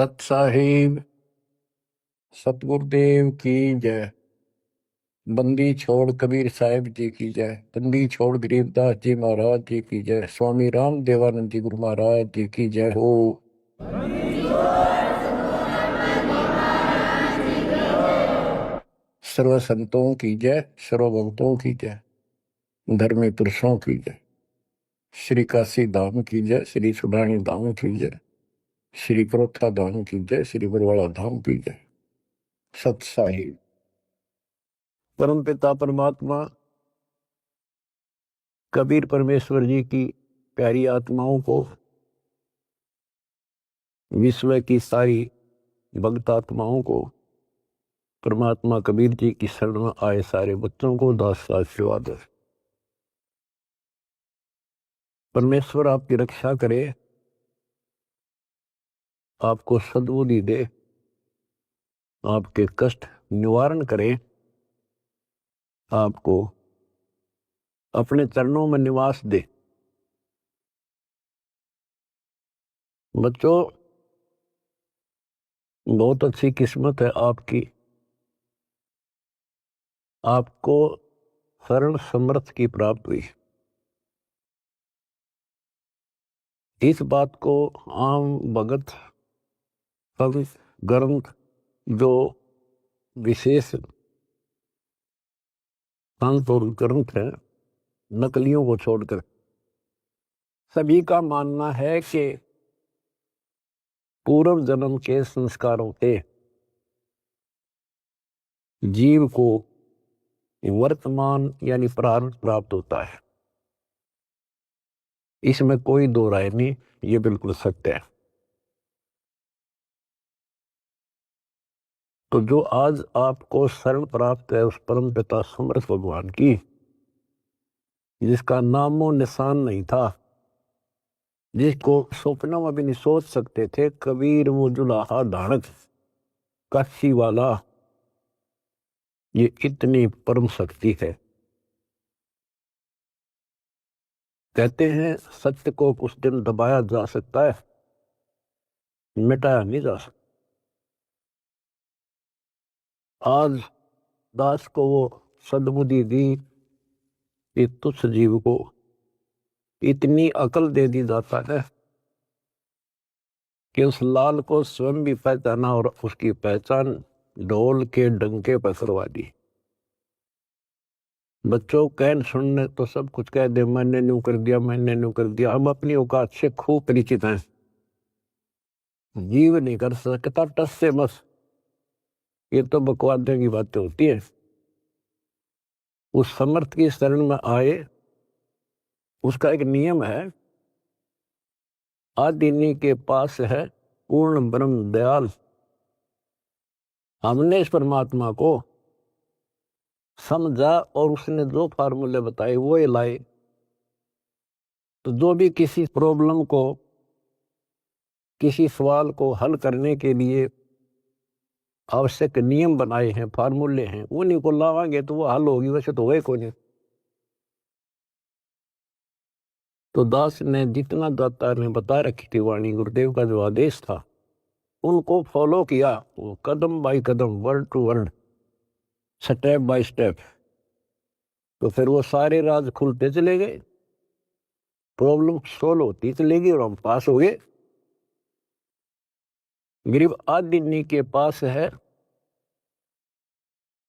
सत साहिब सतगुरुदेव की जय। बंदी छोड़ कबीर साहिब जी की जय। बंदी छोड़ गरीबदास जी महाराज जी की जय। स्वामी राम देवानंद जी गुरु महाराज जी की जय हो। सर्व संतों की जय, सर्व भक्तों की जय, धर्मी पुरुषों की जय। श्री काशी धाम की जय, श्री सुडानी धाम की जय, श्री क्रोथा धाम की जय, श्री बरवाड़ा धाम की जय। सत साहिब परम पिता परमात्मा कबीर परमेश्वर जी की प्यारी आत्माओं को, विश्व की सारी भक्त आत्माओं को, परमात्मा कबीर जी की शरण में आए सारे बच्चों को दास आशीर्वाद। परमेश्वर आपकी रक्षा करे, आपको सद्बुद्धि दे, आपके कष्ट निवारण करे, आपको अपने चरणों में निवास दे। बच्चों, बहुत अच्छी किस्मत है आपकी, आपको शरण समर्थ की प्राप्त हुई। इस बात को आम भगत संत ग्रंथ जो विशेष संत और ग्रंथ है, नकलियों को छोड़कर सभी का मानना है कि पूर्व जन्म के संस्कारों से जीव को वर्तमान यानी प्रारब्ध प्राप्त होता है। इसमें कोई दो राय नहीं, ये बिल्कुल सत्य है। तो जो आज आपको शरण प्राप्त है उस परम पिता समर्थ भगवान की, जिसका नामो निशान नहीं था, जिसको सपनों में भी नहीं सोच सकते थे, कबीर वो जुलाहा धारक काशी वाला, ये इतनी परम शक्ति है। कहते हैं सत्य को कुछ दिन दबाया जा सकता है, मिटाया नहीं जा सकता। आज दास को वो सद्बुद्धि दी कि तुच्छ जीव को इतनी अकल दे दी जाता है कि उस लाल को स्वयं भी पहचाना और उसकी पहचान ढोल के डंके पर करवा दी। बच्चों, कहन सुनने तो सब कुछ कह दे, मैंने न्यू कर दिया, मैंने न्यू कर दिया। हम अपनी औकात से खूब परिचित हैं। जीव नहीं कर सकता टस से मस, ये तो बकवादे की बातें होती है। उस समर्थ की शरण में आए, उसका एक नियम है, आदिनी के पास है पूर्ण ब्रह्म दयाल। हमने इस परमात्मा को समझा और उसने जो फार्मूले बताए वो ये लाए। तो जो भी किसी प्रॉब्लम को, किसी सवाल को हल करने के लिए आवश्यक नियम बनाए हैं, फार्मूले हैं, उन्हीं को लावांगे तो वो हल होगी, वैसे तो होए को नहीं। तो दास ने जितना दाता ने बता रखी थी वाणी, गुरुदेव का जो आदेश था, उनको फॉलो किया, वो कदम बाय कदम, word to word, step by step. तो फिर वो सारे राज खुलते चले गए, प्रॉब्लम सोल्व होती चलेगी और हम पास हो गए। गरीब आदिनी के पास है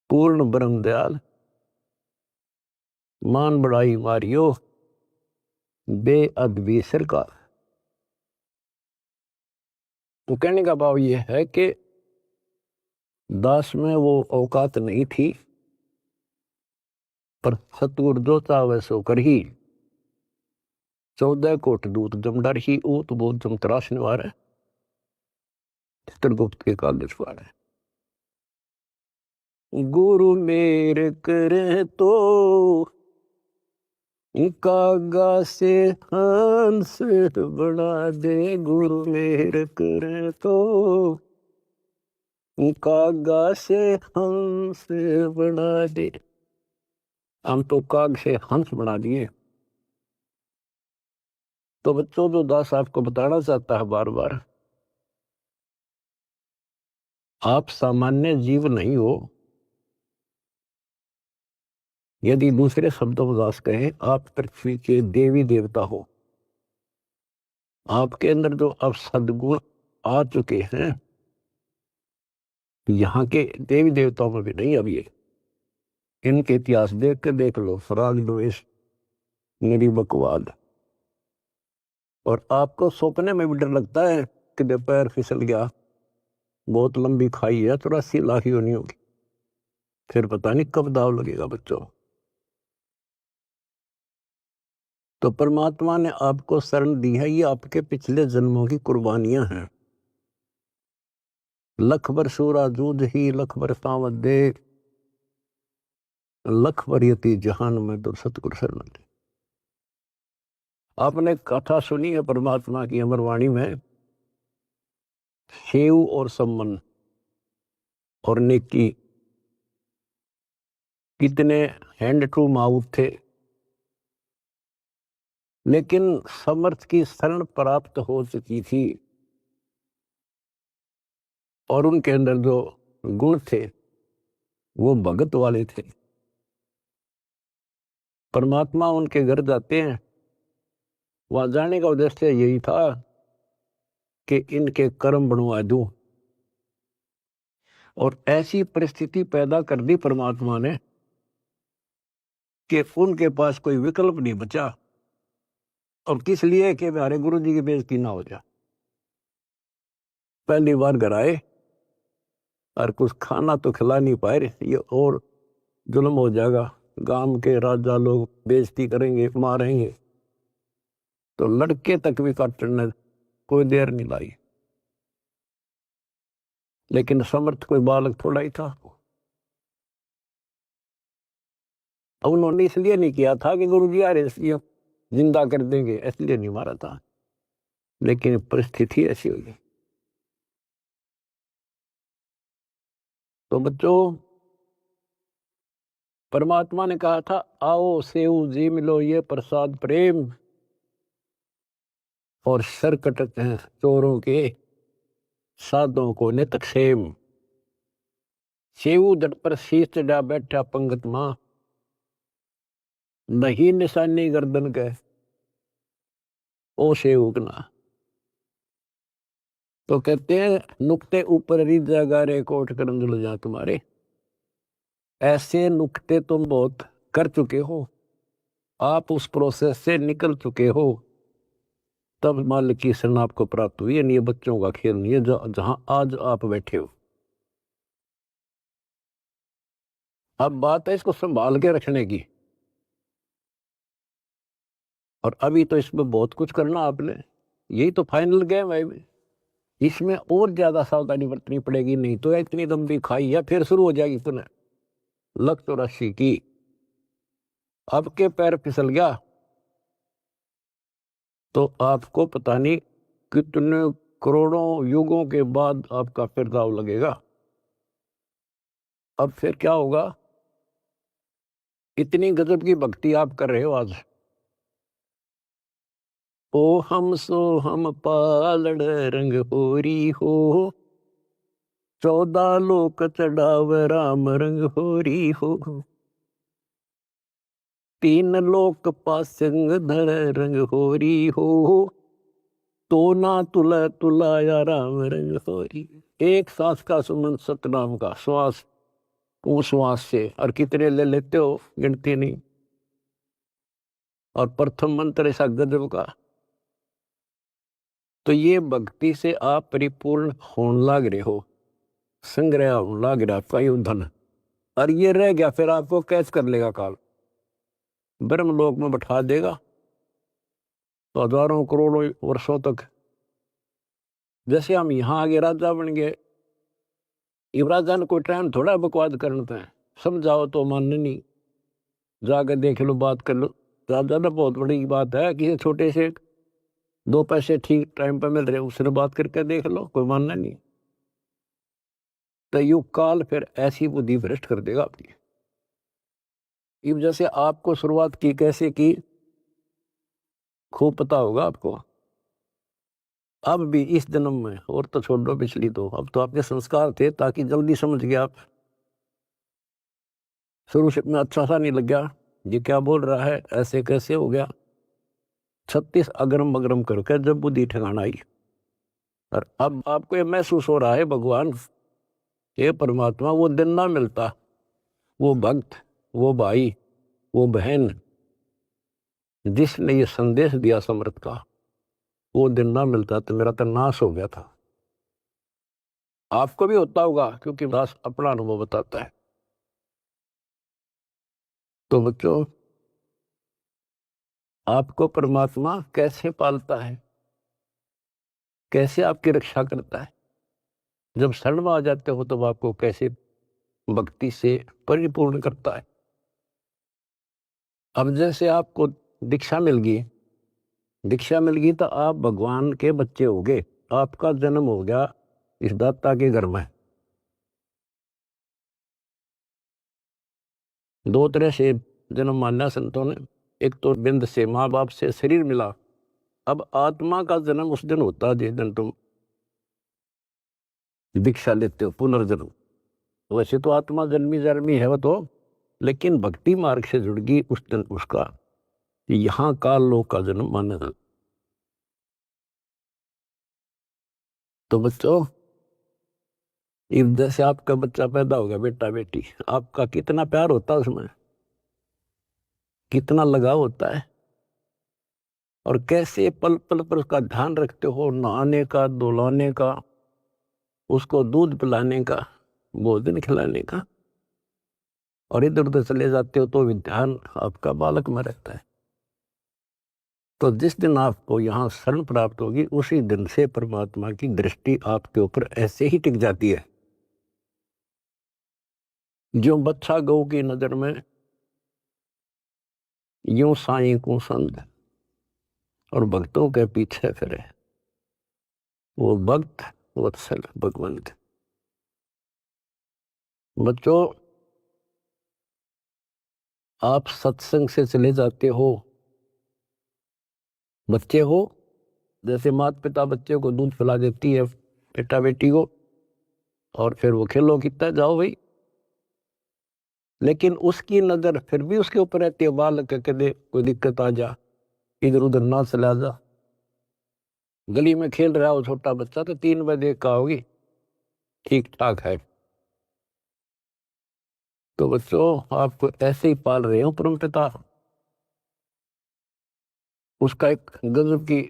पूर्ण ब्रह्म दयाल, मान बढ़ाई मारियो बेअदबी सरकार। तो कहने का भाव ये है कि दास में वो औकात नहीं थी, पर सतगुरु जो चाहे सो कर ही। 14 कोट दूत जमडर ही ऊत बोध जम त्रास निवार है, चित्रगुप्त के काल है। गुरु मेरे करे तो कागा से हंस बना दे, गुरु मेरे करे तो कागा से हंस बना दे। हम तो काग से हंस बना दिए। तो बच्चों, जो दास आपको बताना चाहता है बार बार, आप सामान्य जीव नहीं हो। यदि दूसरे शब्दों में दास कहें, आप पृथ्वी के देवी देवता हो। आपके अंदर जो अब सद्गुण आ चुके हैं, यहाँ के देवी देवताओं में भी नहीं। अब ये इनके इतिहास देख के देख लो, राग द्वेष, निरीबकवाद। और आपको सपने में भी डर लगता है कि पैर फिसल गया, बहुत लंबी खाई है, 84 लाख योनि होगी, फिर पता नहीं कब दाव लगेगा बच्चों। तो परमात्मा ने आपको शरण दी है, ये आपके पिछले जन्मों की कुर्बानियां हैं। लख बर सूरा जूझ ही लख बर सावत दे, लख बर यति जहान में तो सतगुरु शरण दे। आपने कथा सुनी है परमात्मा की अमरवाणी में, सेव और सम्मन और नेकी कितने हैंड टू माउथ थे, लेकिन समर्थ की शरण प्राप्त हो चुकी थी और उनके अंदर जो गुण थे वो भगत वाले थे। परमात्मा उनके घर जाते हैं, वहां जाने का उद्देश्य यही था कि इनके कर्म बनवा दूं। और ऐसी परिस्थिति पैदा कर दी परमात्मा ने कि उनके पास कोई विकल्प नहीं बचा। और किस लिए कि हमारे गुरु जी की बेइज्जती ना हो जाए। पहली बार घर आए और कुछ खाना तो खिला नहीं पाए, ये और जुल्म हो जाएगा, गांव के राजा लोग बेइज्जती करेंगे, मारेंगे। तो लड़के तक भी काटने कोई देर नहीं लाई। लेकिन समर्थ कोई बालक थोड़ा ही था। अब उन्होंने इसलिए नहीं किया था कि गुरु जी अरे जिंदा कर देंगे, इसलिए नहीं मारा था, लेकिन परिस्थिति ऐसी हुई। तो बच्चों, परमात्मा ने कहा था आओ सेव जी मिलो ये प्रसाद प्रेम, और सर कटते हैं चोरों के साधों को नित क्षेम। सेव जट पर शीश चढ़ा बैठा पंगत मां, नहीं निशानी गर्दन के ओ सेवकना। तो कहते हैं नुक्ते ऊपर रिजा गारे कोट करम जुल जा तुम्हारे। ऐसे नुक्ते तुम बहुत कर चुके हो, आप उस प्रोसेस से निकल चुके हो, तब मालिक की शरण आपको प्राप्त हुई है। ये बच्चों का खेल नहीं है जहां आज आप बैठे हो। अब बात है इसको संभाल के रखने की। और अभी तो इसमें बहुत कुछ करना आपने, यही तो फाइनल गेम है। इसमें और ज्यादा सावधानी बरतनी पड़ेगी, नहीं तो इतनी लंबी खाई है फिर शुरू हो जाएगी पुनः। लख 84 की अब के पैर फिसल गया तो आपको पता नहीं कितने करोड़ों युगों के बाद आपका फिर दाव लगेगा। अब फिर क्या होगा, इतनी गजब की भक्ति आप कर रहे हो आज। ओ हम सो हम पालड़ रंग होरी हो, 14 लोक चढ़ाव राम रंग होरी हो, 3 लोक पासंग धर रंग होरी हो, तो ना तुला तुलाया राम रंग होरी। एक सांस का सुमन सतनाम का श्वास, उस श्वास से और कितने ले लेते हो गिनती नहीं। और प्रथम मंत्र ऐसा गजब का। तो ये भक्ति से आप परिपूर्ण होने लग रहे हो, संग्रह होने लग रहा आपका ये धन। और ये रह गया फिर आपको कैच कर लेगा काल, ब्रह्मलोक में बैठा देगा तो हजारों करोड़ों वर्षों तक। जैसे हम यहाँ आगे राजा बन गए, ये राजा ने कोई टाइम थोड़ा बकवाद करना है, समझाओ तो मानने नहीं, जाकर देख लो बात कर लो। राजा ना बहुत बड़ी बात है, किसी छोटे से 2 पैसे ठीक टाइम पे मिल रहे उसने बात करके देख लो, कोई मानना नहीं। तो युग काल फिर ऐसी बुद्धि भ्रष्ट कर देगा आपकी। इस वजह से आपको शुरुआत की कैसे की खूब पता होगा आपको। अब भी इस जन्म में, और तो छोड़ दो पिछली, तो अब तो आपके संस्कार थे ताकि जल्दी समझ गया आप। शुरू से में अच्छा सा नहीं लग गया, ये क्या बोल रहा है, ऐसे कैसे हो गया। 36 अगरम बगरम करके जब बुद्धि ठिकाना आई, और अब आपको ये महसूस हो रहा है भगवान, ये परमात्मा वो दिन ना मिलता, वो भक्त, वो भाई, वो बहन जिसने ये संदेश दिया समर्थ का, वो दिन ना मिलता तो मेरा तो नाश हो गया था। आपको भी होता होगा, क्योंकि दास अपना अनुभव बताता है। तो बच्चों, आपको परमात्मा कैसे पालता है, कैसे आपकी रक्षा करता है, जब शरण में आ जाते हो तब आपको कैसे भक्ति से परिपूर्ण करता है। अब जैसे आपको दीक्षा मिल गई, दीक्षा मिल गई तो आप भगवान के बच्चे हो गए, आपका जन्म हो गया इस दाता के घर में। दो तरह से जन्म माना संतों ने, एक तो बिंद से माँ बाप से शरीर मिला, अब आत्मा का जन्म उस दिन होता है जिस दिन तुम दीक्षा लेते हो, पुनर्जन्म। वैसे तो आत्मा जन्मी जन्मी है वो तो, लेकिन भक्ति मार्ग से जुड़ गई उस दिन उसका यहाँ काल लोक का जन्म माना जाता। तो बच्चों, इस जैसे आपका बच्चा पैदा होगा, बेटा बेटी, आपका कितना प्यार होता है उसमें, कितना लगाव होता है, और कैसे पल पल पर उसका ध्यान रखते हो, नहाने का, धुलाने का, उसको दूध पिलाने का, भोजन खिलाने का, और इधर उधर चले जाते हो तो भी ध्यान आपका बालक में रहता है। तो जिस दिन आपको यहाँ शरण प्राप्त होगी, उसी दिन से परमात्मा की दृष्टि आपके ऊपर ऐसे ही टिक जाती है। जो बच्चा गौ की नजर में यूं साईं को संग और भक्तों के पीछे फिरे, वो भक्त वत्सल भगवंत। बच्चों, आप सत्संग से चले जाते हो, बच्चे हो, जैसे माता पिता बच्चे को दूध पिला देती है, बेटा बेटी को, और फिर वो खेलो कितना जाओ भाई, लेकिन उसकी नजर फिर भी उसके ऊपर रहती है, बालक के दे कोई दिक्कत आ जा, इधर उधर ना चला जा। गली में खेल रहा हो छोटा बच्चा तो 3 बजे का होगी, ठीक ठाक है। तो बच्चों, आपको ऐसे ही पाल रहे हो परमपिता। उसका एक गजब की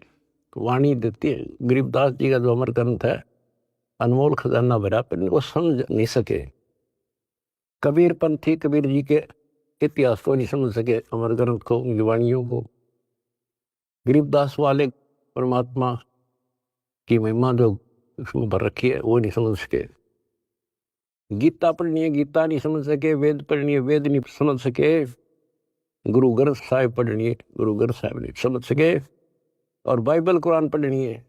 वाणी देती है, गरीबदास जी का जो अमर ग्रंथ है, अनमोल खजाना भरा, पर इनको समझ नहीं सके। कबीर पंथी कबीर जी के इतिहास को नहीं समझ सके, अमर ग्रंथ को, उनकी वाणियों को। गरीबदास वाले परमात्मा की महिमा जो उसमें भर रखी है वो नहीं समझ सके। गीता पढ़नी है, गीता नहीं समझ सके। वेद पढ़नी है, वेद नहीं समझ सके। गुरु ग्रंथ साहिब पढ़नी है, गुरु ग्रंथ साहिब नहीं समझ सके। और बाइबल कुरान पढ़नी है,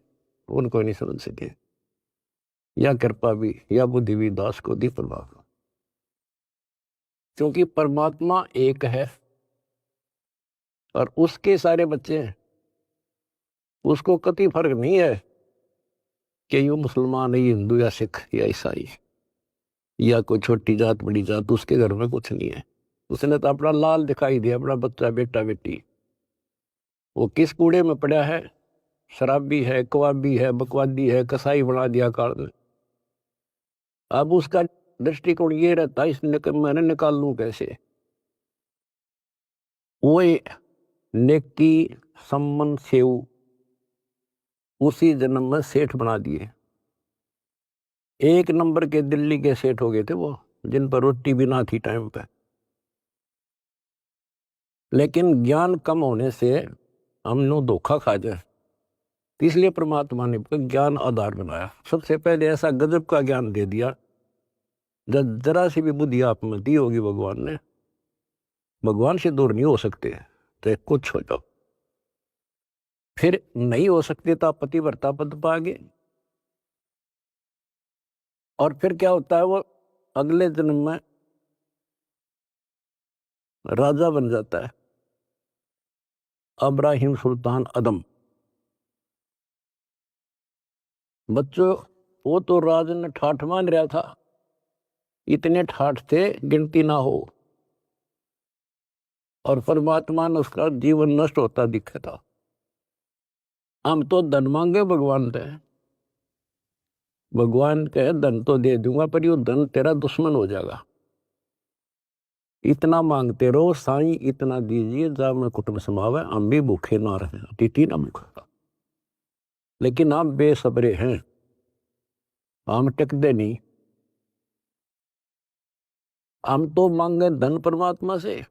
उनको नहीं समझ सके। या कृपा भी या बुद्धि भी दास को दी परमात्मा, क्योंकि परमात्मा एक है और उसके सारे बच्चे हैं। उसको कति फर्क नहीं है कि ये मुसलमान है, ये हिंदू या सिख या ईसाई या कोई छोटी जात बड़ी जात, उसके घर में कुछ नहीं है। उसने तो अपना लाल दिखाई दिया, अपना बच्चा बेटा बेटी। वो किस कूड़े में पड़ा है, शराबी है, कवाबी है, बकवादी है, कसाई बना दिया काल ने। अब उसका दृष्टिकोण ये रहता है, मैंने निकाल लूं कैसे। वो नेकी सम्मन सेव उसी जन्म में सेठ बना दिए। 1 नंबर के दिल्ली के सेठ हो गए थे वो, जिन पर रोटी भी ना थी टाइम पे। लेकिन ज्ञान कम होने से हमने धोखा खा जाए, इसलिए परमात्मा ने ज्ञान आधार बनाया। सबसे पहले ऐसा गजब का ज्ञान दे दिया, जब जरा सी भी बुद्धि आप में दी होगी भगवान ने, भगवान से दूर नहीं हो सकते, तो कुछ हो जाओ। फिर नहीं हो सकते तो आप पतिव्रता पद पाओगे। और फिर क्या होता है, वो अगले जन्म में राजा बन जाता है, अब्राहिम सुल्तान अदम। बच्चों, वो तो राजन ठाठ मान रहा था, इतने ठाठ थे गिनती ना हो, और परमात्मा ने उसका जीवन नष्ट होता दिखा था। हम तो धन मांगे भगवान से, भगवान कहे धन तो दे दूंगा पर यो धन तेरा दुश्मन हो जाएगा, इतना मांगते रहो साईं इतना दीजिए जा में कुटुंब समावे, हम भी भूखे ना रहे, अतिथि ना भूखा। लेकिन हम बेसब्रे हैं, हम टिकते नहीं, हम तो मांगे धन परमात्मा से,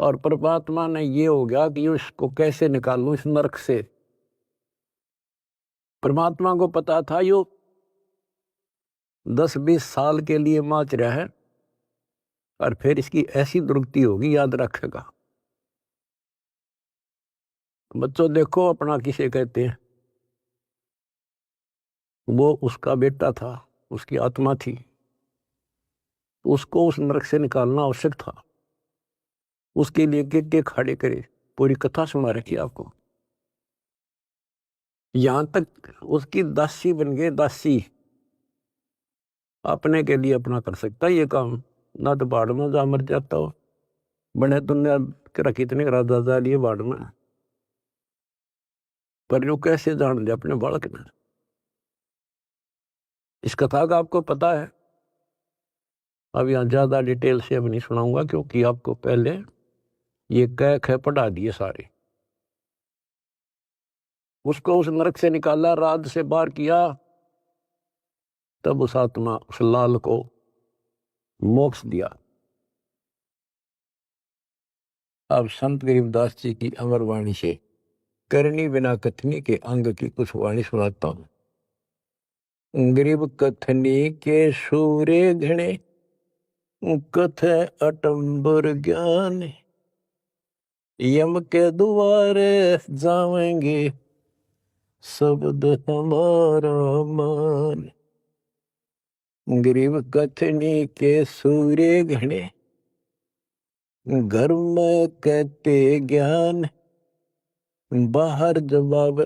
और परमात्मा ने ये हो गया कि इसको कैसे निकालूं इस नरक से। परमात्मा को पता था यो 10-20 साल के लिए माच रहा है, और फिर इसकी ऐसी दुर्गति होगी, याद रखेगा। बच्चों देखो, अपना किसे कहते हैं, वो उसका बेटा था, उसकी आत्मा थी, उसको उस नरक से निकालना आवश्यक था। उसके लिए के खड़े करे, पूरी कथा सुना रखी आपको। यहां तक उसकी दासी बन गए, दासी अपने के लिए अपना कर सकता ये काम, ना तो बाढ़ में जा मर जाता हो, बने दुनिया के कितने राजा जा लिए बाढ़ में, पर जो कैसे जान दे अपने बालक ने। इस कथा का आपको पता है, अब यहाँ ज्यादा डिटेल से अब नहीं सुनाऊंगा, क्योंकि आपको पहले ये कह ख पढ़ा दिए सारे। उसको उस नरक से निकाला, राज से बाहर किया, तब उस आत्मा उस लाल को मोक्ष दिया। अब संत गरीबदास जी की अमर वाणी से करनी बिना कथनी के अंग की कुछ वाणी सुनाता हूं। गरीब कथनी के सूर्य घने, कथ अटंबर ज्ञान, यम के द्वारे जावेंगे शब्द हमारा मान। गरीब कथनी के सूर्य घने, घर में कहते ज्ञान, बाहर जवाब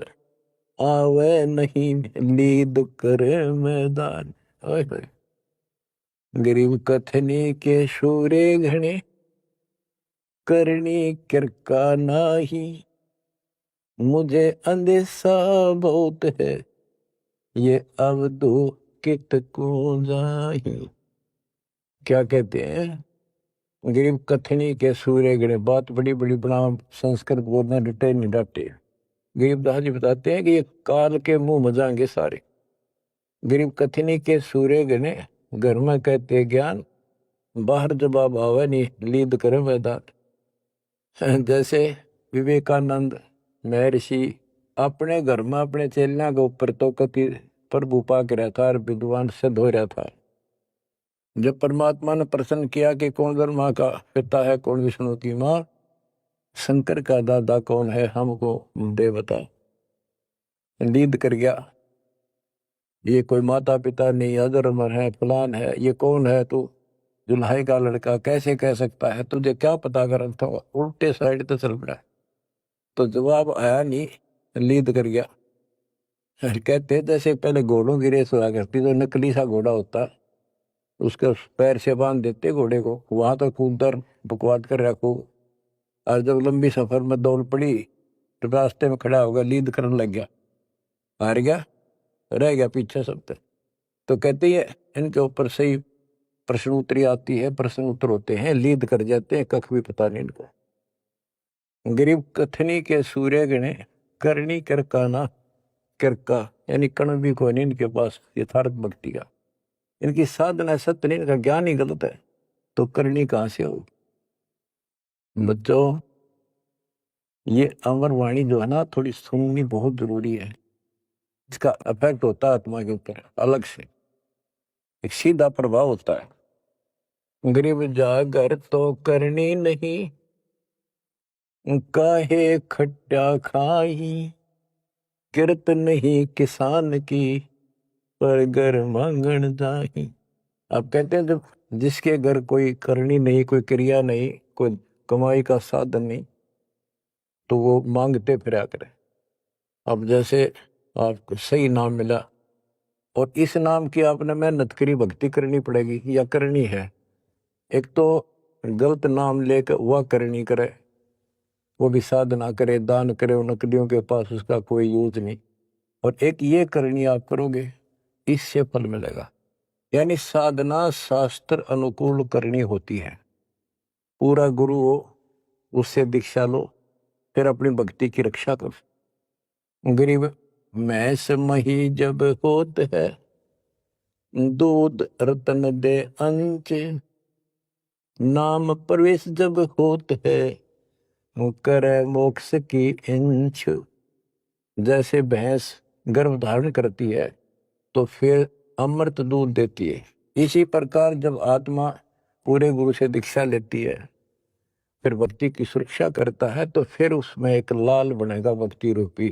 आवे नहीं लीद करे मैदान। गरीब कथनी के सूर्य घने, करनी किरका नाही, मुझे अंदेशा बहुत है, ये अब दो कित को जाही। क्या कहते हैं, गरीब कथनी के सूर्य घने, बात बड़ी बड़ी बना संस्कृत बोलना डटे नहीं डटे। गरीबदास जी बताते हैं कि ये काल के मुंह मजाएंगे सारे। गरीब कथनी के सूर्य घने, घर में कहते ज्ञान, बाहर जवाब आवे नहीं लीद करे मैदान। जैसे विवेकानंद महर्षि अपने घर में अपने चेलियां के ऊपर तो कति प्रभु पाक रहा था और विद्वान सिद्ध हो रहा था। जब परमात्मा ने प्रश्न किया कि कौन ब्रह्मा का पिता है, कौन विष्णु की मां, शंकर का दादा कौन है, हमको दे बता। लीद कर गया, ये कोई माता पिता नहीं, अधर्मर है, फलान है, ये कौन है तू, दुल्हाई का लड़का कैसे कह सकता है, तुझे क्या पता कर था, उल्टे साइड तो चल पड़ा। तो जवाब आया नहीं, लीद कर गया। कहते जैसे पहले घोड़ों की रेस हुआ करती, तो नकली सा घोड़ा होता, उसके पैर से बांध देते घोड़े को, वहां तो कूदकर बकवाद कर रखो, और जब लंबी सफर में दौड़ पड़ी तो रास्ते में खड़ा होगा, लीद करने लग गया, हार गया, रह गया पीछे सब तक। तो कहते हैं इनके ऊपर सही प्रश्न उत्तरी आती है, प्रश्न उत्तर होते हैं, लीद कर जाते हैं, कख भी पता नहीं इनको। गरीब कथनी के सूर्य गणे, करनी करकाना, करका यानी कण भी कोई नहीं इनके पास यथार्थ भक्ति का, इनकी साधना सत्य नहीं, इनका ज्ञान ही गलत है, तो करनी कहां से होगी। बच्चों, ये अमर वाणी जो है ना, थोड़ी सुननी बहुत जरूरी है, इसका इफेक्ट होता है आत्मा के ऊपर अलग से, एक सीधा प्रभाव होता है। गरीब जागर तो करनी नहीं, काहे खट्टा खाई, किरत नहीं किसान की, पर घर मांगन जाही। अब कहते हैं जब जिसके घर कोई करनी नहीं, कोई क्रिया नहीं, कोई कमाई का साधन नहीं, तो वो मांगते फिरा करे। अब जैसे आपको सही नाम मिला, और इस नाम की आपने मेहनत करी, भक्ति करनी पड़ेगी या करनी है। एक तो गलत नाम लेकर वह करनी करे, वो भी साधना करे, दान करे, उन नकलियों के पास उसका कोई यूज नहीं। और एक ये करनी आप करोगे, इससे फल मिलेगा। यानी साधना शास्त्र अनुकूल करनी होती है। पूरा गुरु हो, उससे दीक्षा लो, फिर अपनी भक्ति की रक्षा करो। गरीब मैस मही जब होत है, दूध रतन दे अंच, नाम प्रवेश जब होत है, करे मोक्ष की इंच। जैसे भैंस गर्भ धारण करती है तो फिर अमृत दूध देती है, इसी प्रकार जब आत्मा पूरे गुरु से दीक्षा लेती है, फिर भक्ति की सुरक्षा करता है, तो फिर उसमें एक लाल बनेगा भक्ति रूपी,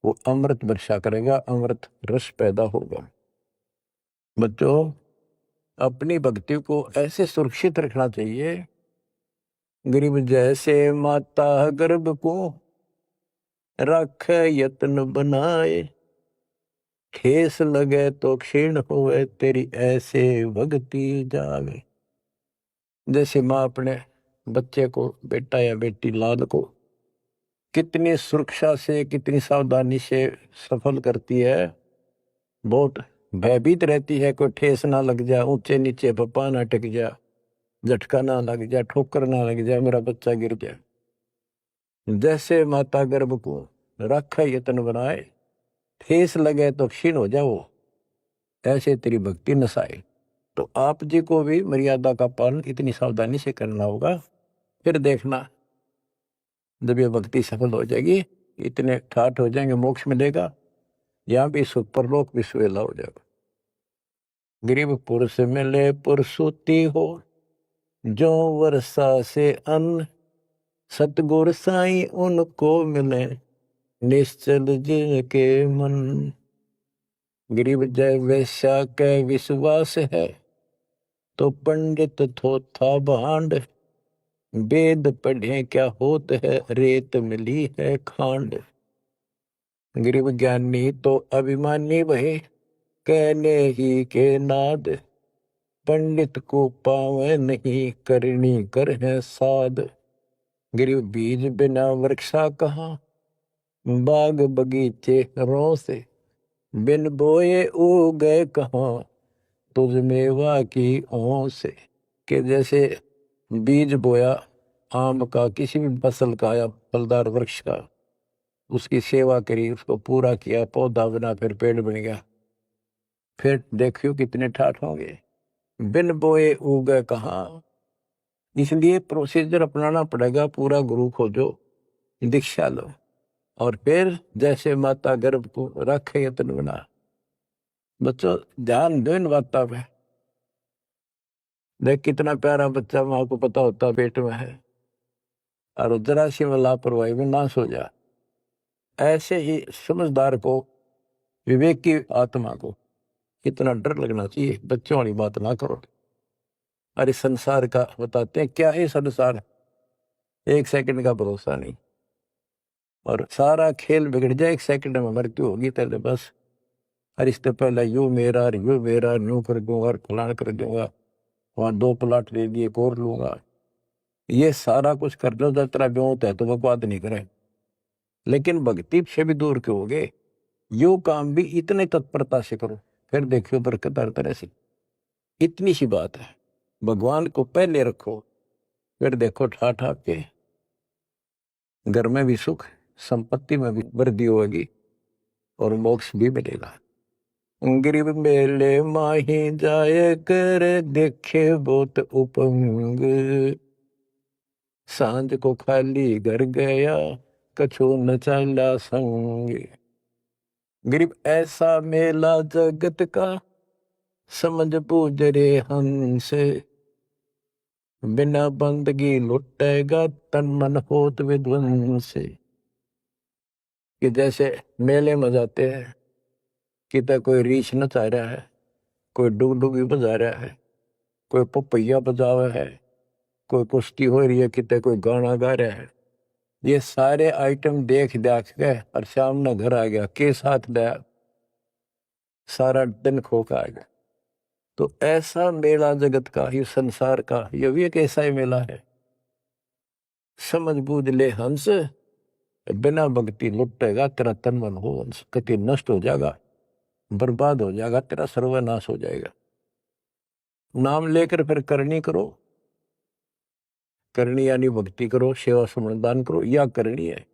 वो अमृत वर्षा करेगा, अमृत रस पैदा होगा। बच्चों, अपनी भक्ति को ऐसे सुरक्षित रखना चाहिए। गरीब जैसे माता गर्भ को रख यत्न बनाए, ठेस लगे तो क्षीण होए, तेरी ऐसे भक्ति जावे। जैसे माँ अपने बच्चे को, बेटा या बेटी लाद को कितनी सुरक्षा से, कितनी सावधानी से सफल करती है, बहुत भयभीत रहती है, कोई ठेस ना लग जाए, ऊंचे नीचे पप्पा ना टिक जाए, झटका ना लग जाए, ठोकर ना लग जाए, मेरा बच्चा गिर जाए। जैसे माता गर्भ को रखा यत्न बनाए, ठेस लगे तो क्षीण हो जाओ, ऐसे तेरी भक्ति नसाए। तो आप जी को भी मर्यादा का पालन इतनी सावधानी से करना होगा। फिर देखना, जब ये भक्ति सफल हो जाएगी, इतने ठाठ हो जाएंगे, मोक्ष मिलेगा, यहाँ भी सुख परलोक भी सुहेला हो जाएगा। गरीब पुरुष मिले पुरसुती हो, जो वर्षा से अन्न, सतगुर साई उनको मिले, निश्चल जिनके मन। गरीब जय वैश्या के विश्वास है, तो पंडित थोथा भांड, वेद पढ़े क्या होत है, रेत मिली है खांड। गरीब ज्ञानी तो अभिमानी वही, कहने ही के नाद, पंडित को पावे नहीं, करनी कर है साध। गरीब बीज बिना वृक्षा कहाँ, बाग बगीचे रो से, बिन बोए उगे कहाँ, तुझ मेवा की ओं से। कि जैसे बीज बोया आम का, किसी भी फसल का या फलदार वृक्ष का, उसकी सेवा करी, उसको पूरा किया, पौधा बना, फिर पेड़ बन गया, फिर देखियो कितने ठाठ होंगे। बिन बोए उगे कहाँ, इसलिए प्रोसीजर अपनाना पड़ेगा। पूरा गुरु खोजो, दीक्षा लो, और फिर जैसे माता गर्भ को रखे यत्न बना। बच्चों, ध्यान दो इन बातों पे। देख कितना प्यारा बच्चा माँ को पता होता पेट में है, और जरा सी में लापरवाही में नाश हो जा। ऐसे ही समझदार को, विवेक की आत्मा को कितना डर लगना चाहिए। बच्चों वाली बात ना करो। अरे संसार का बताते हैं, क्या है संसार, एक सेकंड का भरोसा नहीं, और सारा खेल बिगड़ जाए, एक सेकंड में मृत्यु होगी तेरे बस। अरे इससे पहले यू मेरा यूं कर दूंगा, और फलान कर दूंगा, वहां 2 प्लाट दे दिए, और लूंगा। ये सारा कुछ कर लो, जब तेरा ब्योत है तो बकवाद नहीं करे, लेकिन भक्ति से भी दूर क्यों हो गए। यो काम भी इतने तत्परता से करो, फिर देखियो बरकत हर तरह से। इतनी सी बात है, भगवान को पहले रखो, फिर देखो ठाठ आपके घर में भी सुख, संपत्ति में भी वृद्धि होगी, और मोक्ष भी मिलेगा। गरीब मेले माही जाए कर, देखे बहुत उपंग, सांझ को खाली घर गया, कछु न चला संग। गरीब ऐसा मेला जगत का, समझ बूझ रे हंस, बिना बंदगी लुटेगा, तन मन होत विध्वंस। कि जैसे मेले में जाते हैं, कितना कोई रीछ नचा रहा है, कोई डुगडुगी बजा रहा है, कोई पपैया बजा रहा है, कोई कुश्ती हो रही है, कितने कोई गाना गा रहा है, ये सारे आइटम देख देख के और शाम न घर आ गया के साथ दया सारा दिन खो का आ गया। तो ऐसा मेला जगत का, ये संसार का, ये भी एक ऐसा ही मेला है। समझ बूझ ले हंस, बिना भक्ति लुटेगा तेरा तन मन हो हंस, कति नष्ट हो जाएगा, बर्बाद हो जाएगा, तेरा सर्वनाश हो जाएगा। नाम लेकर फिर करनी करो, करनी यानी भक्ति करो, सेवा समर्दान करो, या करनी है।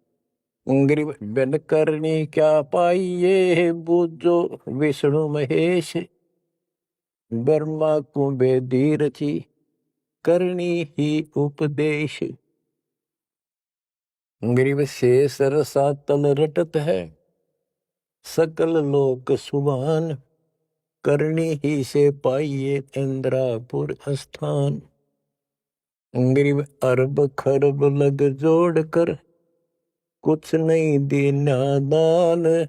गरीब बिन करनी क्या पाइये, बूझो विष्णु महेश, ब्रह्मा को बेदी रची, करनी ही उपदेश। गरीब शेष रसा तल रटत है, सकल लोक सुभान, करनी ही से पाइये इंद्रापुर स्थान। गरीब अरब खरब लग जोड़ कर, कुछ नहीं दीना दान,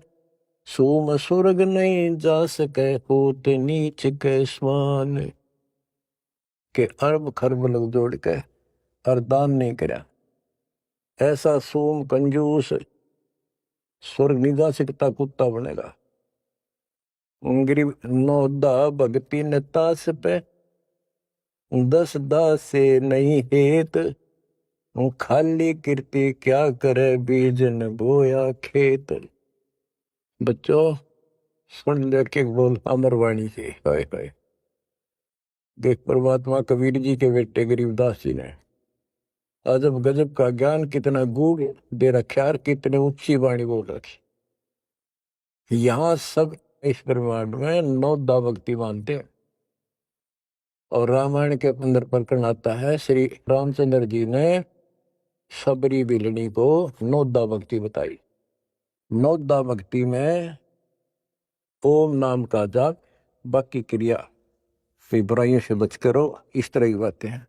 सोम स्वर्ग नहीं जा सके, होत नीच के स्वान। के अरब खरब लग जोड़ के और दान नहीं करा, ऐसा सोम कंजूस स्वर्ग नहीं जा सकता, कुत्ता बनेगा। गरीब नौदा भक्ति न तास पे, 10 दास से नहीं हेत, खाली कीर्ति क्या करे, बीज न बोया खेत। बच्चों सुन ले के बोल अमरवाणी से, हाय हाय। देख परमात्मा कबीर जी के बेटे गरीबदास जी ने अजब गजब का ज्ञान कितना गूढ़ दे रखा और कितने ऊंची वाणी बोल रखी। यहाँ सब इस ब्रह्मांड में 9 दा भक्ति मानते हैं। और रामायण के अंदर प्रकरण आता है, श्री रामचंद्र जी ने सबरी बिलनी को 9 दा भक्ति बताई। 9 दा भक्ति में ओम नाम का जाप, बाकी क्रिया, फिर बुराइयों से बच करो, इस तरह की बातें हैं।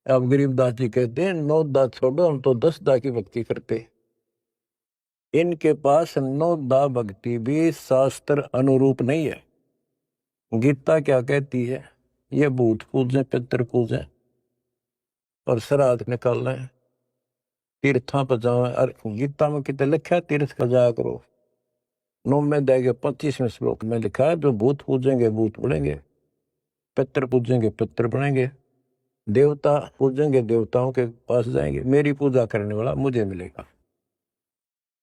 अब गरीबदास जी कहते हैं 9 दा छोड़ो, हम तो 10 दा की भक्ति करते। इनके पास 9 दा भक्ति भी शास्त्र अनुरूप नहीं है। गीता क्या कहती है, ये भूत पूजे, पितर पूजे और श्राद्ध निकालना है, तीर्था पर जाओ। और गीता में कितने लिखा है, तीर्थ पर जाया करो। 9 में देंगे 25वें श्लोक में लिखा है, जो भूत पूजेंगे भूत बनेंगे, पितर पूजेंगे पितर बनेंगे, देवता पूजेंगे देवताओं के पास जाएंगे, मेरी पूजा करने वाला मुझे मिलेगा।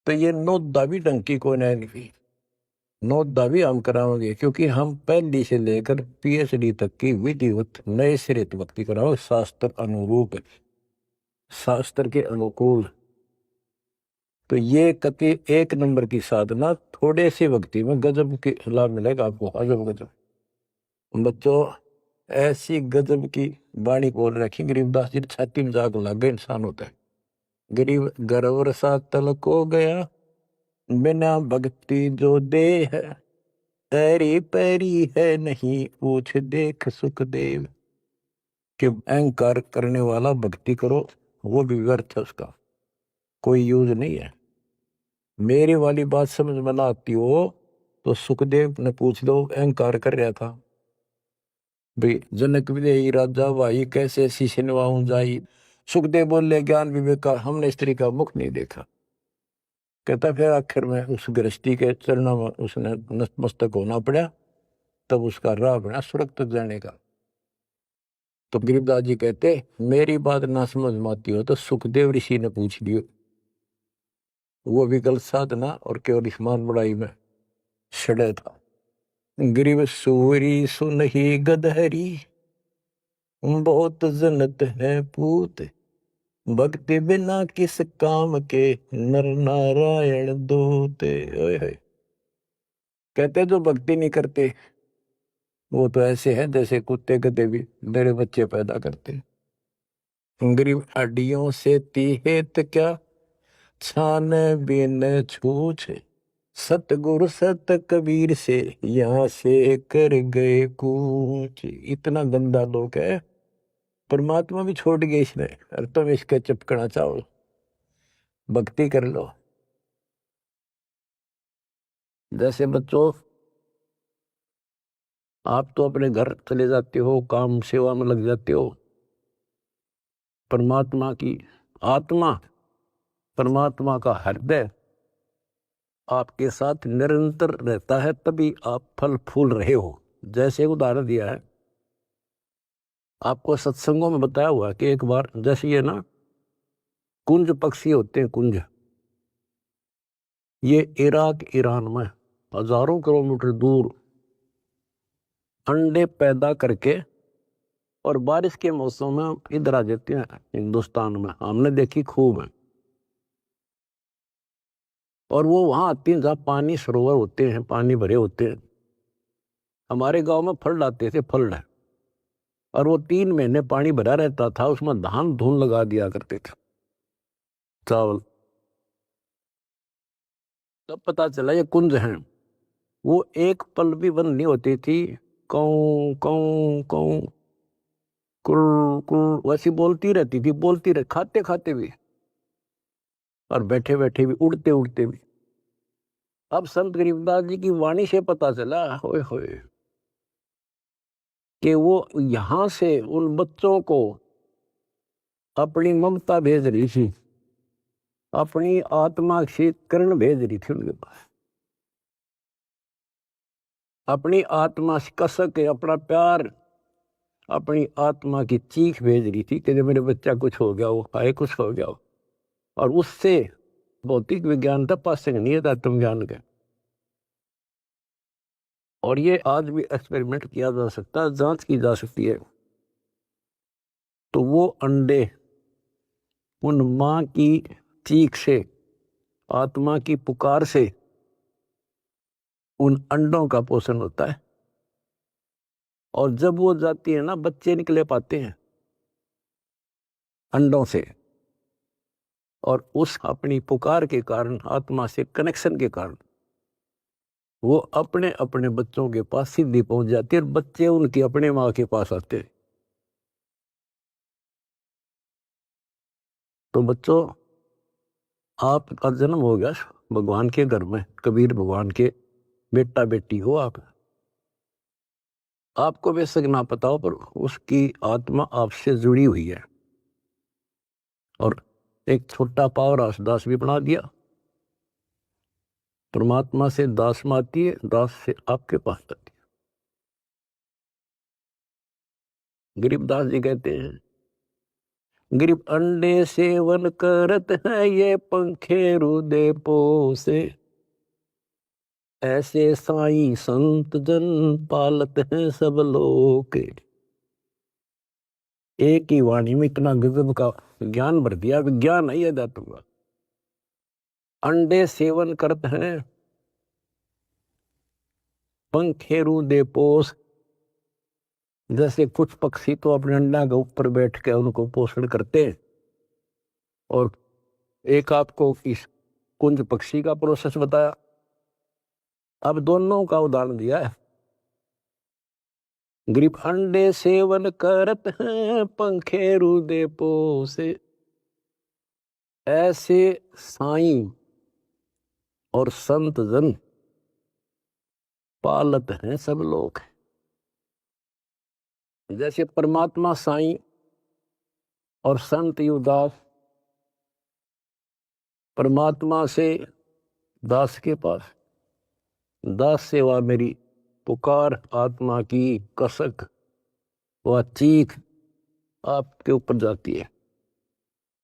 तो ये 9 दावी डंकी को नहीं, 9 दावी हम कराओगे, क्योंकि हम पहली से लेकर PhD तक की विधिवत नए सिरे भक्ति कराओ, शास्त्र अनुरूप, शास्त्र के अनुकूल। तो ये कति 1 नंबर की साधना, थोड़े से भक्ति में गजब के लाभ मिलेगा आपको, अजब गजब। बच्चों ऐसी गजब की वाणी बोल रखी, गरीबदास जी छाती में जाग लग गए इंसान होता है। गरीब गर्व सा तल को गया, बिना भक्ति जो दे है, तेरी पैरी है नहीं पूछ देख सुखदेव। कि अहंकार करने वाला भक्ति करो, वो भी व्यर्थ है, उसका कोई यूज नहीं है। मेरी वाली बात समझ में ना आती हो तो सुखदेव ने पूछ लो, अहंकार कर रहा था भाई, जनक विदेही राजा भाई कैसे शीशे नवाऊं जाई। सुखदेव बोले, ज्ञान विवेक का हमने स्त्री का मुख नहीं देखा। कहता फिर आखिर में उस गृहस्थी के चरणों में उसने नतमस्तक होना पड़ा, तब उसका राह बना स्वर्ग तक जाने का। तो गरीबदास जी कहते, मेरी बात ना समझ में आती हो तो सुखदेव ऋषि ने पूछ लियो, वो भी गलत साधना और केवल ईमान बड़ाई में सड़े था। गरीब सूरी सुनही गदहरी, बहुत जनत है पूत, भक्ति बिना किस काम के, नर नारायण दूत। ओए होए। कहते जो भक्ति नहीं करते वो तो ऐसे है जैसे कुत्ते गधे भी मेरे बच्चे पैदा करते। गरीब हड्डियों से तीहेत क्या, छान बिन छूछ, सतगुरु सत कबीर से यहाँ से कर गए कूच। इतना गंदा लोग है, परमात्मा भी छोड़ गए इसने, और तुम इसके चिपकना चाहो, भक्ति कर लो। जैसे बच्चों आप तो अपने घर चले जाते हो, काम सेवा में लग जाते हो, परमात्मा की आत्मा परमात्मा का हृदय आपके साथ निरंतर रहता है, तभी आप फल फूल रहे हो। जैसे उदाहरण दिया है, आपको सत्संगों में बताया हुआ कि एक बार जैसे ये ना कुंज पक्षी होते हैं, कुंज, ये इराक ईरान में हजारों किलोमीटर दूर अंडे पैदा करके और बारिश के मौसम में इधर आ जाते हैं हिंदुस्तान में, हमने देखी खूब है। और वो वहां आती हैं जहाँ पानी सरोवर होते हैं, पानी भरे होते हैं। हमारे गांव में फल आते थे, फल, और वो 3 महीने पानी भरा रहता था, उसमें धान धून लगा दिया करते थे, चावल। तब पता चला ये कुंज हैं। वो एक पल भी बंद नहीं होती थी, कौं कौं कौं कुल कुल वैसी बोलती रहती थी, बोलती रह, खाते खाते भी और बैठे बैठे भी, उड़ते उड़ते भी। अब संत गरीबदास जी की वाणी से पता चला, होए होए, कि वो यहां से उन बच्चों को अपनी ममता भेज रही थी, अपनी आत्मा से किरण भेज रही थी उनके पास, अपनी आत्मा से कसक के अपना प्यार, अपनी आत्मा की चीख भेज रही थी कि जब मेरे बच्चा कुछ हो गया हो, आए कुछ हो गया हो। और उससे भौतिक विज्ञान था, पासे नहीं है तत्व ज्ञान के। और ये आज भी एक्सपेरिमेंट किया जा सकता है, जांच की जा सकती है। तो वो अंडे उन माँ की चीख से, आत्मा की पुकार से उन अंडों का पोषण होता है। और जब वो जाती है ना, बच्चे निकले पाते हैं अंडों से, और उस अपनी पुकार के कारण, आत्मा से कनेक्शन के कारण, वो अपने अपने बच्चों के पास सीधी पहुंच जाती है, और बच्चे उनकी अपने माँ के पास आते हैं। तो बच्चों, आपका जन्म हो गया भगवान के घर में, कबीर भगवान के बेटा बेटी हो आप। आपको बेशक ना पता हो, पर उसकी आत्मा आपसे जुड़ी हुई है। और एक छोटा पावर हाउस दास भी बना दिया। परमात्मा से दास में आती है, दास से आपके पास आती है। गरीबदास जी कहते हैं, गरीब अंडे सेवन करत है, ये पंखे रुदे पोसे, ऐसे साईं संत जन पालत हैं सब लोग। एक ही वाणी में इतना गजब का ज्ञान भर दिया, विज्ञान है ये धातु का। अंडे सेवन करते हैं, पंखे रुदे पोस, जैसे कुछ पक्षी तो अपने अंडा के ऊपर बैठ के उनको पोषण करते हैं। और एक आपको इस कुंज पक्षी का प्रोसेस बताया, अब दोनों का उदाहरण दिया है। गरीब अंडे सेवन करत हैं, पंखे रुदे पोसे, ऐसे साईं और संत जन पालत हैं सब लोग। जैसे परमात्मा साईं और संत युवदास परमात्मा से दास के पास, दास से वह मेरी पुकार, आत्मा की कसक, वह चीख आपके ऊपर जाती है,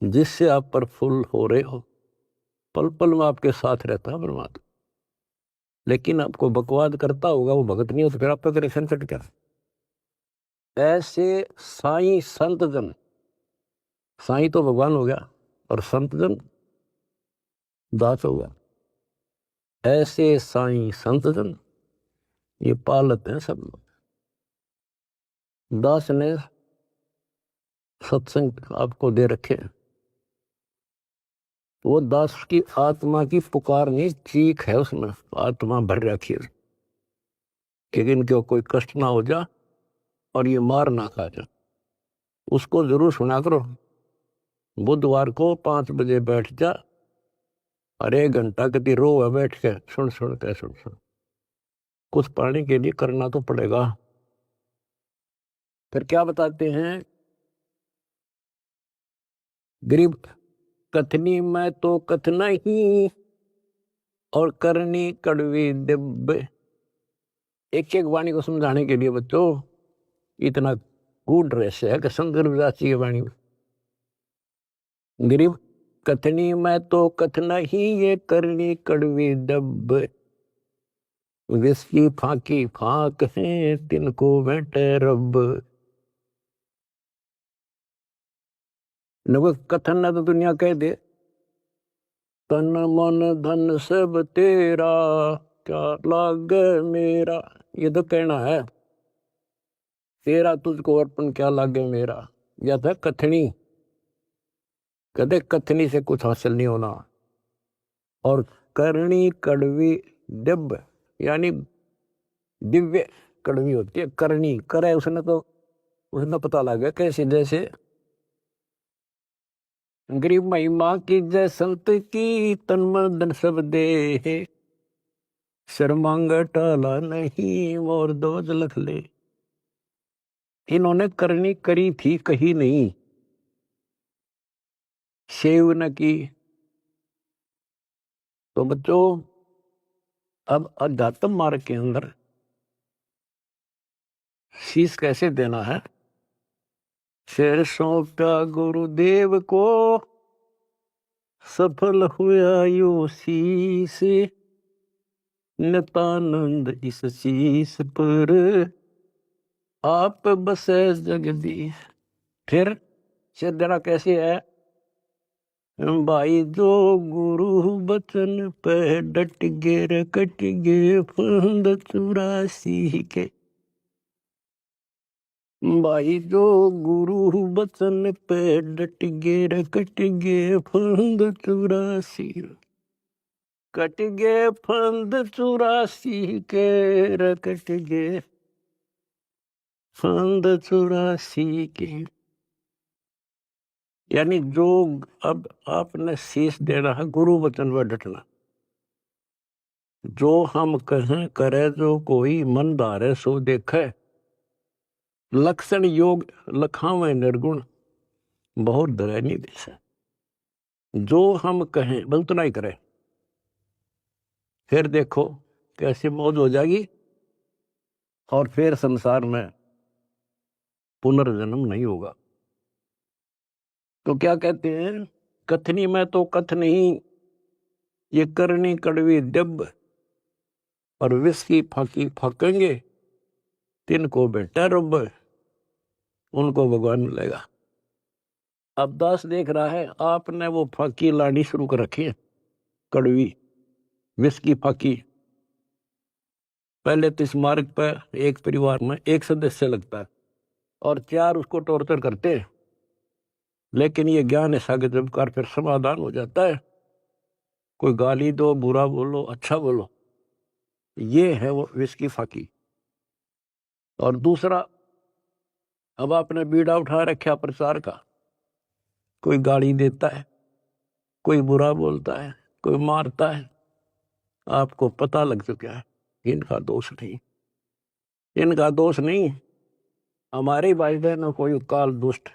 जिससे आप प्रफुल्ल हो रहे हो। पल पल में आपके साथ रहता है परमात्मा। लेकिन आपको बकवाद करता होगा, वो भगत नहीं हो, तो फिर आपका कनेक्शन कट क्या। ऐसे साईं संत जन, साईं तो भगवान हो गया और संत जन दास हो गया। ऐसे साईं संत जन ये पालत हैं सब लोग। दास ने सत्संग आपको दे रखे, वो दास की आत्मा की पुकार नहीं, चीख है उसमें, आत्मा भर रखी है कि इनको कोई कष्ट ना हो जा और ये मार ना खा जा। उसको जरूर सुना करो। बुधवार को 5 बजे बैठ जा और 1 घंटा कभी रो है बैठ के, सुन सुन के, सुन सुन। कुछ पाने के लिए करना तो पड़ेगा। फिर क्या बताते हैं, गरीब कथनी मैं तो कथना ही और करनी कड़वी दिव्य। एक एक वाणी को समझाने के लिए बच्चों इतना गूढ़ रहस्य है कि संदर्भ जाती है वाणी में। गरीब कथनी मैं तो कथना ही ये करनी कड़वी दिव्य। विस्की फाकी फाक है तिनको बैठे रब। न कथन न तो दुनिया कह दे तन मन धन सब तेरा क्या लागे मेरा। ये तो कहना है तेरा तुझको अर्पण क्या लागे मेरा। या था कथनी कहते कथनी से कुछ हासिल नहीं होना। और करनी कड़वी दिव्य यानी दिव्य कड़वी होती है। करनी करे उसने तो उसने पता लगा कैसे जैसे गरीब महिमा की जय संत की तन मन धन सब दे। शर्मांग टाला नहीं और दोज लख ले। इन्होंने करनी करी थी कही नहीं सेव न की। तो बच्चों अब अध्यात्म मार्ग के अंदर शीश कैसे देना है। शेर सौंपा गुरुदेव को सफल हुआ यो शीश। नितानंद इस शीश पर आप बसे जगदीश। फिर शेर देना कैसे है। भाई जो गुरु बचन पे डट गे कट गे फंद 84 के। भाई जो गुरु बचन पे डट गे कट गे फंद 84। कट गे फंद 84 के कट गे फंद 84 के। यानी जो अब आपने शीश देना है गुरु वचन पर डटना। जो हम कहें करे जो कोई मन धारे सो देखे। लक्षण योग लखावे निर्गुण बहुत डरे नहीं देसे। जो हम कहें बस उतना ही करे। फिर देखो कैसी मौज हो जाएगी और फिर संसार में पुनर्जन्म नहीं होगा। तो क्या कहते हैं कथनी में तो कथ नहीं ये करनी कड़वी दिव्य। और विष की फाकी फाकेंगे तिनको बेटा रब उनको भगवान मिलेगा। अब दास देख रहा है आपने वो फाकी लानी शुरू कर रखी है कड़वी विष की फाकी। पहले तो इस मार्ग पर एक परिवार में एक सदस्य लगता है और 4 उसको टॉर्चर करते हैं। लेकिन ये ज्ञान ऐसा जब कर फिर समाधान हो जाता है। कोई गाली दो बुरा बोलो अच्छा बोलो ये है वो विष की फाकी। और दूसरा अब आपने बीड़ा उठा रखा प्रचार का। कोई गाली देता है कोई बुरा बोलता है कोई मारता है। आपको पता लग चुका है इनका दोष नहीं। इनका दोष नहीं हमारे भाई बहनों कोई काल दुष्ट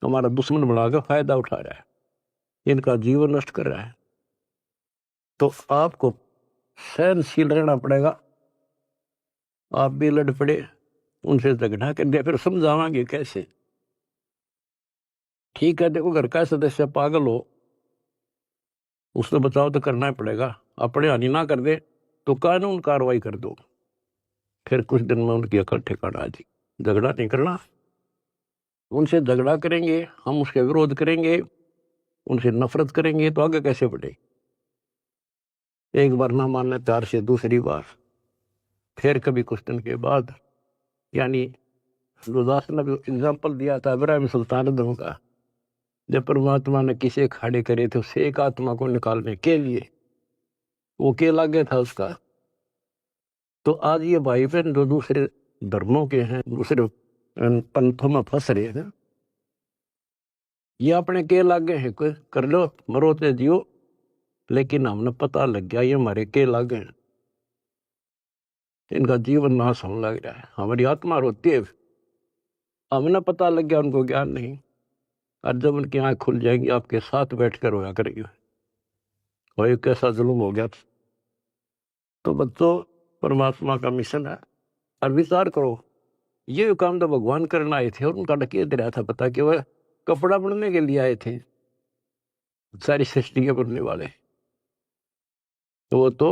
हमारा दुश्मन बनाकर फायदा उठा रहा है। इनका जीवन नष्ट कर रहा है। तो आपको सहनशील रहना पड़ेगा। आप भी लड़ पड़े उनसे झगड़ा कर दिया फिर समझावांगे कैसे। ठीक है देखो घर का सदस्य पागल हो उससे बचाव तो करना ही पड़ेगा। अपने हानि ना कर दे तो कानून कार्रवाई कर दो। फिर कुछ दिन में उनकी अकल ठिकाना आ जाएगी। झगड़ा नहीं करना। उनसे झगड़ा करेंगे हम उसके विरोध करेंगे उनसे नफरत करेंगे तो आगे कैसे बढ़े। एक बार ना मानने प्यार से दूसरी बार फिर कभी कुछ दिन के बाद। यानी गुरदास ने भी एग्जाम्पल दिया था इब्राहिम सुल्तान का। जब परमात्मा ने किसे खड़े करे थे उसे एक आत्मा को निकालने के लिए वो के लागे था उसका। तो आज ये भाई बहन जो दूसरे धर्मों के हैं दूसरे पंथों में फंस रहे हैं ये अपने के लागे हैं कोई कर लो मरो ते जियो। लेकिन हमने पता लग गया ये हमारे के लागे हैं। इनका जीवन नाश होने लग रहा है। हमारी आत्मा रोती है हमने पता लग गया उनको ज्ञान नहीं। और जब उनकी आँख खुल जाएंगी आपके साथ बैठ कर रोया करेंगे, और ये कैसा जुल्म हो गया। तो बच्चों, परमात्मा का मिशन है। और विचार करो, ये काम तो भगवान करना आए थे और उनका डकिया दे रहा था पता कि वह कपड़ा बनने के लिए आए थे, सारी सृष्टि के बनने वाले। तो वो तो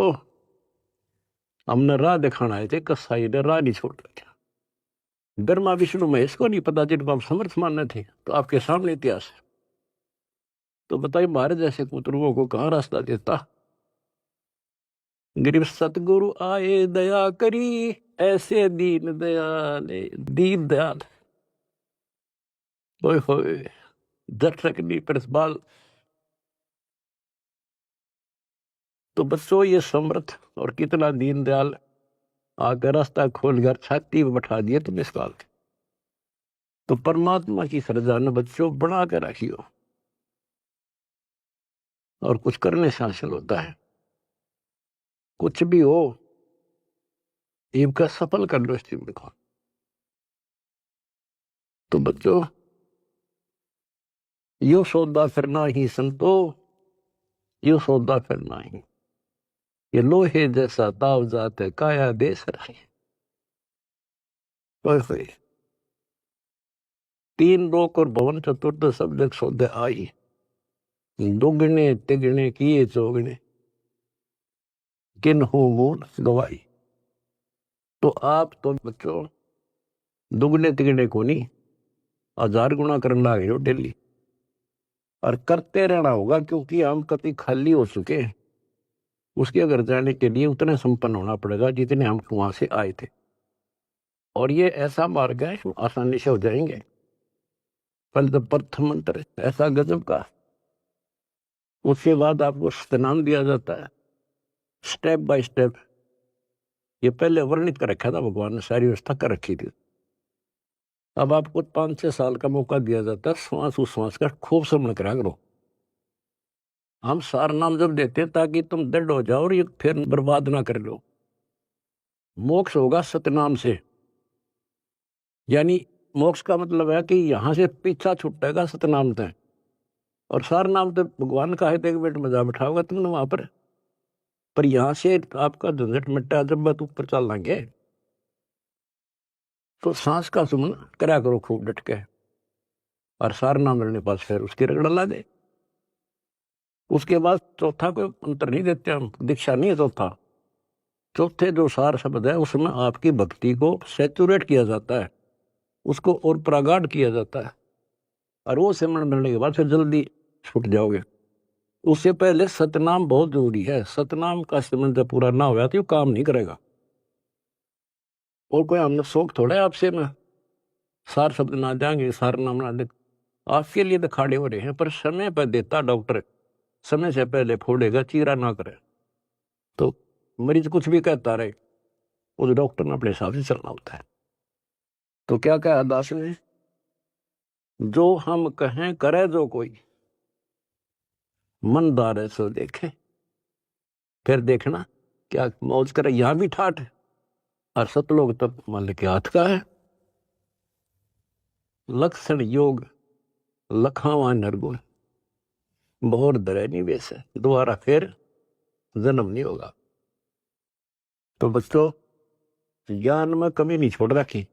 हमने राह दिखाना आए थे, कसाई ने राह नहीं छोड़ रखा। ब्रह्मा विष्णु महेश को नहीं पता जिनको हम समर्थ मानने थे, तो आपके सामने इतिहास है। तो बताइए महाराज जैसे कुतरुओं को कहाँ रास्ता देता। गरीब सतगुरु आए दया करी, ऐसे दीन दयाल, दीन दयाल ओए होए दर्शकनी प्रतिपाल। तो बच्चों ये समर्थ और कितना दीनदयाल आकर रास्ता खोलकर छाती में बैठा दिए तुम इस काल के। तो परमात्मा की सरदान बच्चों बना के रखियो, और कुछ करने से हासिल होता है। कुछ भी हो इनका सफल कर लो इस चीज को। तो बच्चों यो सौदा फिरना ही संतो, यो सौदा फिरना ही, ये लोहे जैसा ताव जात है काया देश रही। तीन लोक और भवन चतुर्थ सब जग सौदे आई, दुगने तिगने किए चौगने, किन हो मूल गवाई। तो आप तो बच्चों दुगने तिगने को नहीं, 1000 गुना करने लगे हो डेली, और करते रहना होगा, क्योंकि हम कभी खाली हो चुके हैं। उसके घर जाने के लिए उतने संपन्न होना पड़ेगा जितने हम वहां से आए थे। और ये ऐसा मार्ग है आसानी से हो जाएंगे। पहले तो प्रथम मंत्र ऐसा गजब का, उसके बाद आपको सतनाम दिया जाता है स्टेप बाय स्टेप। ये पहले वर्णित कर रखा था भगवान ने, सारी व्यवस्था कर रखी थी। अब आपको 5-6 साल का मौका दिया जाता है, श्वास उश्वास का खूब श्रवण करा करो। हम सार नाम जब देते हैं ताकि तुम दृढ़ हो जाओ और ये फिर बर्बाद ना कर लो। मोक्ष होगा सतनाम से, यानी मोक्ष का मतलब है कि यहां से पीछा छुटेगा सतनाम तक। और सार नाम तो भगवान का है, तो एक मिनट मजा बैठाओगा तुमने वहां पर यहां से आपका झंझट मिट्टा जब बात ऊपर चल लेंगे। तो सांस का सुमन करा करो खूब डट के, और सार नाम लेने पास फिर उसकी रगड़ ला दे। उसके बाद चौथा कोई अंतर नहीं देते हम, दीक्षा नहीं है चौथा। चौथे जो सार शब्द है उसमें आपकी भक्ति को सेचुरेट किया जाता है, उसको और प्रगाढ़ किया जाता है, और वो सिमरण मिलने के बाद फिर जल्दी छूट जाओगे। उससे पहले सतनाम बहुत जरूरी है। सतनाम का सिमरण जब पूरा ना हुआ तो ये काम नहीं करेगा। और कोई हमने शौक थोड़ा है आपसे में सार शब्द ना जाएंगे, सार नाम ना दे। आपके लिए तो खड़े हो रहे हैं, पर समय पर देता डॉक्टर, समय से पहले फोड़ेगा, चीरा ना करे। तो मरीज कुछ भी कहता रहे, उस डॉक्टर ने अपने हिसाब से चलना होता है। तो क्या कहा दास ने, जो हम कहें करे जो कोई, मन दार सो देखे। फिर देखना क्या मौज करे, यहां भी ठाठ है, और सतलोक तब मान के हाथ का है। लक्षण योग लखावा नरगुण, बहुत दरे निवेश है, दोबारा फिर जन्म नहीं होगा। तो बच्चों ज्ञान में कमी नहीं छोड़ रखी,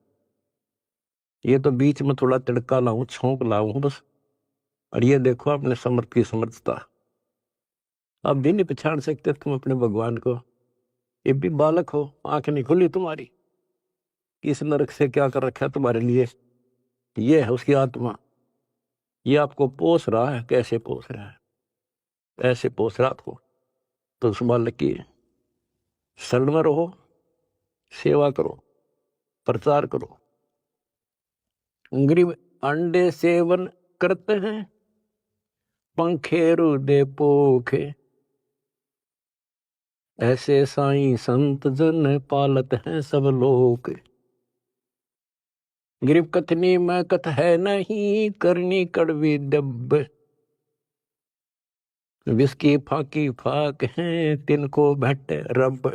ये तो बीच में थोड़ा तिड़का लाऊं, छोंक लाऊं बस। और ये देखो अपने समर्थ की समर्थता, आप भी नहीं पहचान सकते तुम अपने भगवान को। ये भी बालक हो, आंख नहीं खुली तुम्हारी, किस नरक से क्या कर रखा है तुम्हारे लिए। ये है उसकी आत्मा, ये आपको पोस रहा है। कैसे पोस रहा है, ऐसे पोस रहा आपको। तो उस बालक की शरण में रहो, सेवा करो, प्रचार करो। गरीब अंडे सेवन करते हैं, पंखे रुदे पोखे, ऐसे साईं संत जन पालत हैं सब लोग। गरीब कथनी में कथ है नहीं, करनी कड़वी दब, विस्की फाकी फाक हैं तिनको भट्ट रब।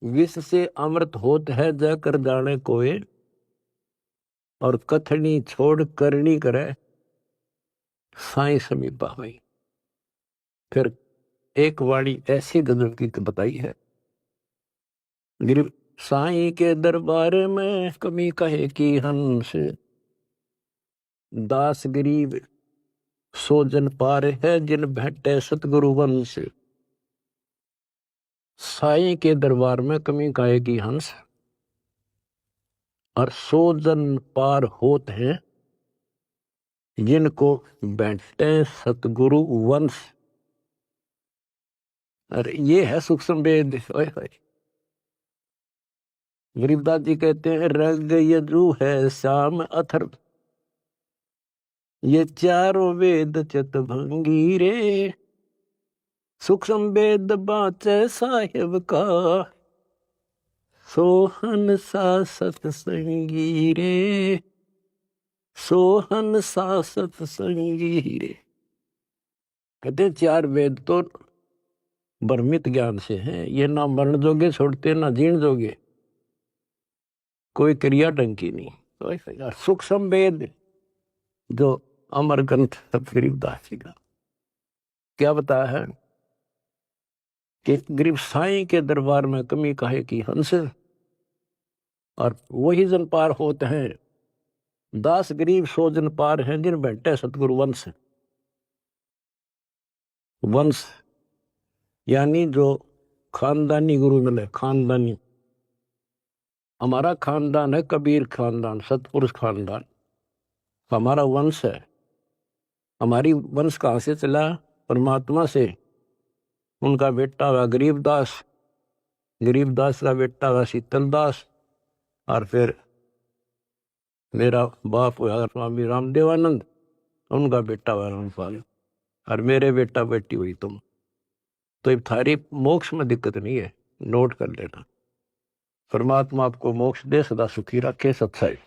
विष से अमृत होत है जाकर जाने कोई, और कथनी छोड़ करनी करे साई समीपा भाई। फिर एक वाणी ऐसी गजब की बताई है, गरीब साई के दरबार में कमी कहे की हंस, दास गरीब सो जन पार है जिन भेटे सतगुरु वंश। साई के दरबार में कमी कहे की हंस, और सो जन पार होत हैं जिनको बैठे सतगुरु वंश। अरे ये है सूक्ष्म वेद। गरीबदास जी कहते हैं रग यजु है श्याम अथर्व, ये चारों वेद चितभंगी रे, सूक्ष्म वेद बाचे साहिब का, सोहन सा सतसंगी रे, सोहन सा सतसंगी रे। कहते चार वेद तो भ्रमित ज्ञान से हैं, ये ना मरण जोगे छोड़ते ना जीण जोगे, कोई क्रिया ढंग की नहीं। तो सूक्ष्म वेद जो अमर ग्रंथ गरीबदास जी का क्या बताया है कि गरीब साईं के दरबार में कमी काहे की हंस, और वही जन पार होते हैं, दास गरीब सो जन पार हैं जिन बैठे सतगुरु वंश। वंश यानी जो खानदानी गुरु मिले, खानदानी। हमारा खानदान है कबीर खानदान, सतपुरुष खानदान, हमारा वंश है। हमारी वंश कहाँ से चला? परमात्मा से। उनका बेटा हुआ गरीबदास, गरीबदास का बेटा हुआ शीतलदास, और फिर मेरा बाप हुआ स्वामी रामदेवानंद, उनका बेटा हुआ रामपाल, और मेरे बेटा बेटी हुई तुम। तो अब थारी मोक्ष में दिक्कत नहीं है, नोट कर लेना। परमात्मा आपको मोक्ष दे, सदा सुखी रखे। सत्संग।